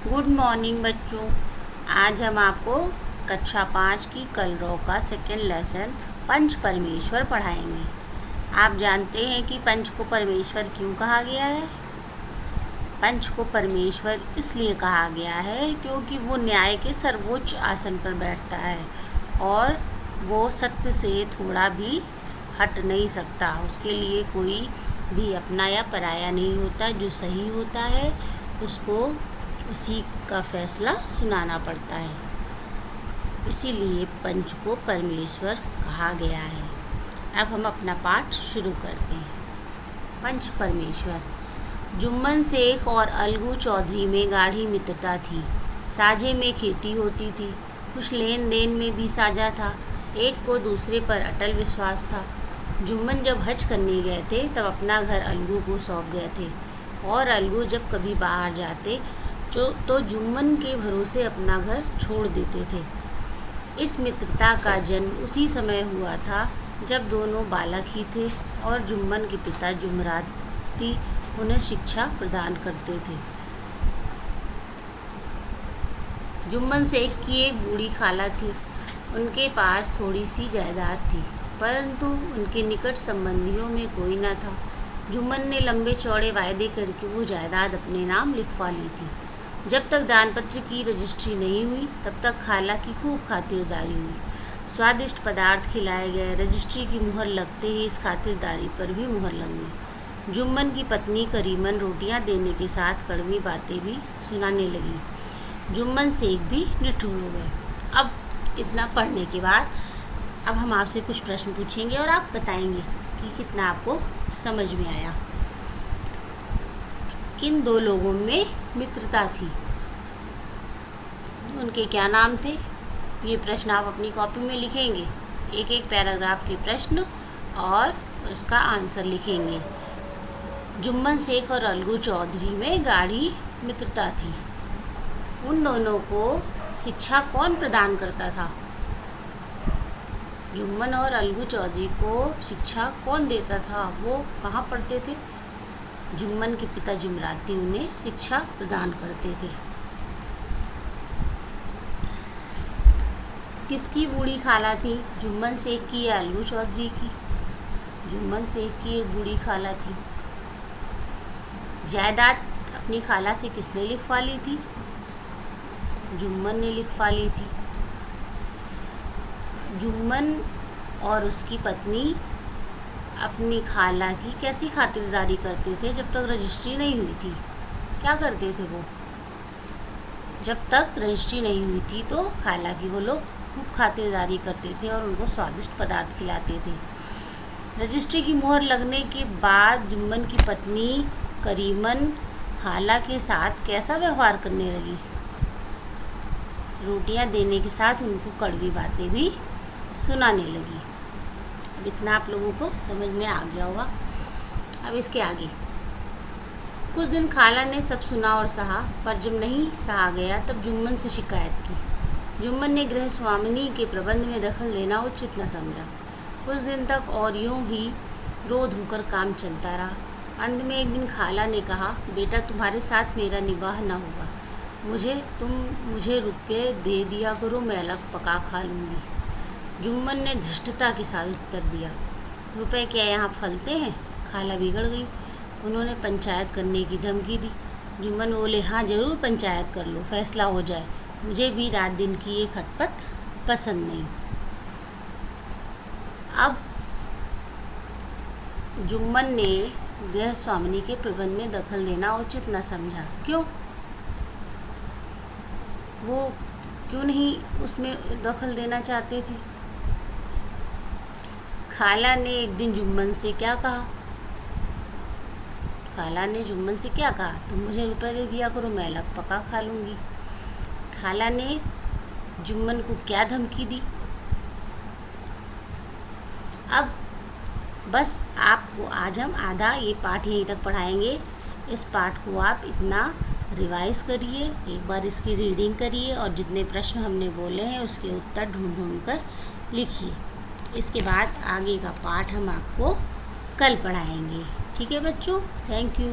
Good morning बच्चों। आज हम आपको कक्षा 5 की कलरव का सेकेंड लेसन पंच परमेश्वर पढ़ाएंगे। आप जानते हैं कि पंच को परमेश्वर क्यों कहा गया है? पंच को परमेश्वर इसलिए कहा गया है क्योंकि वो न्याय के सर्वोच्च आसन पर बैठता है और वो सत्य से थोड़ा भी हट नहीं सकता। उसके लिए कोई भी अपना या पराया नहीं होता। जो सही होता है उसको उसी का फैसला सुनाना पड़ता है। इसीलिए पंच को परमेश्वर कहा गया है। अब हम अपना पाठ शुरू करते हैं। पंच परमेश्वर। जुम्मन शेख और अलगू चौधरी में गाढ़ी मित्रता थी। साझे में खेती होती थी, कुछ लेन देन में भी साझा था। एक को दूसरे पर अटल विश्वास था। जुम्मन जब हज करने गए थे तब अपना घर अलगू को सौंप गए थे और अलगू जब कभी बाहर जाते तो जुम्मन के भरोसे अपना घर छोड़ देते थे। इस मित्रता का जन्म उसी समय हुआ था जब दोनों बालक ही थे और जुम्मन के पिता जुमराती उन्हें शिक्षा प्रदान करते थे। जुम्मन शेख की एक बूढ़ी खाला थी। उनके पास थोड़ी सी जायदाद थी, परंतु उनके निकट संबंधियों में कोई न था। जुम्मन ने लंबे चौड़े वायदे करके वो जायदाद अपने नाम लिखवा ली थी। जब तक दानपत्र की रजिस्ट्री नहीं हुई तब तक खाला की खूब खातिरदारी हुई। स्वादिष्ट पदार्थ खिलाए गए। रजिस्ट्री की मुहर लगते ही इस खातिरदारी पर भी मुहर लग गई। जुम्मन की पत्नी करीमन रोटियां देने के साथ कड़वी बातें भी सुनाने लगी। जुम्मन शेख भी निठुर हो गए। अब इतना पढ़ने के बाद अब हम आपसे कुछ प्रश्न पूछेंगे और आप बताएंगे कि कितना आपको समझ में आया। किन दो लोगों में मित्रता थी? उनके क्या नाम थे? ये प्रश्न आप अपनी कॉपी में लिखेंगे। एक एक पैराग्राफ के प्रश्न और उसका आंसर लिखेंगे। जुम्मन शेख और अलगू चौधरी में गाढ़ी मित्रता थी। उन दोनों को शिक्षा कौन प्रदान करता था? जुम्मन और अलगू चौधरी को शिक्षा कौन देता था? वो कहाँ पढ़ते थे? जुम्मन के पिता जुमराती उन्हें शिक्षा प्रदान करते थे। किसकी बूढ़ी खाला थी? जुम्मन शेख की या अलगू चौधरी की? जुम्मन शेख की एक बूढ़ी खाला थी। जायदाद अपनी खाला से किसने लिखवा ली थी? जुम्मन ने लिखवा ली थी। जुम्मन और उसकी पत्नी अपनी खाला की कैसी खातिरदारी करते थे जब तक रजिस्ट्री नहीं हुई थी? क्या करते थे वो? जब तक रजिस्ट्री नहीं हुई थी तो खाला की वो लोग खूब खातिरदारी करते थे और उनको स्वादिष्ट पदार्थ खिलाते थे। रजिस्ट्री की मुहर लगने के बाद जुम्मन की पत्नी करीमन खाला के साथ कैसा व्यवहार करने लगी? रोटियां देने के साथ उनको कड़वी बातें भी सुनाने लगी। अब इतना आप लोगों को समझ में आ गया होगा। अब इसके आगे कुछ दिन खाला ने सब सुना और सहा, पर जब नहीं सहा गया तब जुम्मन से शिकायत की। जुम्मन ने गृह स्वामिनी के प्रबंध में दखल देना उचित न समझा। कुछ दिन तक और यूं ही रोध होकर काम चलता रहा। अंत में एक दिन खाला ने कहा, बेटा तुम्हारे साथ मेरा निबाह न होगा। मुझे रुपये दे दिया करो, मैं अलग पका खा लूँगी। जुम्मन ने धृष्टता के साथ उत्तर दिया, रुपए क्या यहाँ फलते हैं? खाला बिगड़ गई। उन्होंने पंचायत करने की धमकी दी। जुम्मन बोले, हाँ ज़रूर पंचायत कर लो, फैसला हो जाए। मुझे भी रात दिन की ये खटपट पसंद नहीं। अब जुम्मन ने गृह स्वामिनी के प्रबंध में दखल देना उचित न समझा। क्यों? वो क्यों नहीं उसमें दखल देना चाहते थे? खाला ने एक दिन जुम्मन से क्या कहा? खाला ने जुम्मन से क्या कहा? तुम मुझे रुपए दे दिया करो, मैं अलग पका खा लूँगी। खाला ने जुम्मन को क्या धमकी दी? अब बस आपको आज हम आधा ये पाठ यहीं तक पढ़ाएंगे। इस पाठ को आप इतना रिवाइज करिए, एक बार इसकी रीडिंग करिए और जितने प्रश्न हमने बोले हैं उसके उत्तर ढूंढ कर लिखिए। इसके बाद आगे का पाठ हम आपको कल पढ़ाएंगे। ठीक है बच्चों, थैंक यू।